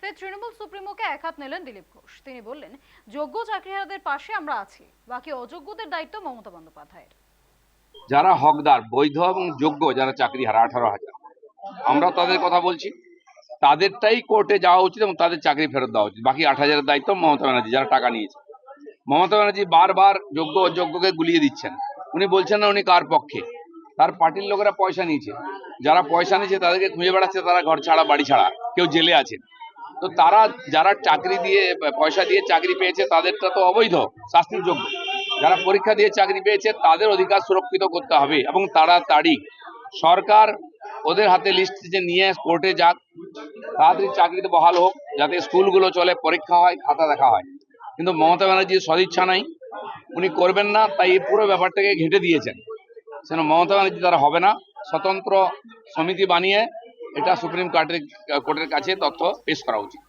ফের তৃণমূল সুপ্রিমোকে এক হাত নিলেন দিলীপ ঘোষ। তিনি বললেন, যোগ্য চাকরিহারাদের পাশে আমরা আছি, বাকি অযোগ্যদের দায়িত্ব মমতা বন্দ্যোপাধ্যায়ের। যারা হকদার, বৈধ এবং যোগ্য, যারা চাকরি হারা 18,000, আমরা তাদের কথা বলছি। তাদেরটাই কোর্টে যাওয়া উচিত এবং তাদের চাকরি ফেরত দেওয়া উচিত। বাকি 8,000-এর দায়িত্ব মমতা ব্যানার্জি, যারা টাকা নিয়েছে। মমতা ব্যানার্জি বারবার যোগ্য অযোগ্যকে গুলিয়ে দিচ্ছেন। উনি বলছেন না উনি কার পক্ষে। তার পার্টির লোকেরা পয়সা নিয়েছে, যারা পয়সা নিয়েছে তাদেরকে খুঁজে বেড়াচ্ছে, তারা ঘর ছাড়া বাড়ি ছাড়া, কেউ জেলে আছেন। তো তারা যারা চাকরি দিয়ে পয়সা দিয়ে চাকরি পেয়েছে তাদেরটা তো অবৈধ, শাস্তির যোগ্য। যারা পরীক্ষা দিয়ে চাকরি পেয়েছে তাদের অধিকার সুরক্ষিত করতে হবে এবং তাড়াতাড়ি। সরকার ওদের হাতে লিস্ট যে নিয়ে কোর্টে যাক, তাড়াতাড়ি চাকরিতে বহাল হোক, যাতে স্কুলগুলো চলে, পরীক্ষা হয়, খাতা দেখা হয়। কিন্তু মমতা ব্যানার্জির সদিচ্ছা নাই, উনি করবেন না, তাই এই পুরো ব্যাপারটাকে ঘেঁটে দিয়েছেন। সেজন্য মমতা ব্যানার্জি দ্বারা হবে না। স্বতন্ত্র সমিতি বানিয়ে এটা সুপ্রিম কোর্টের কাছে তথ্য পেশ করা উচিত।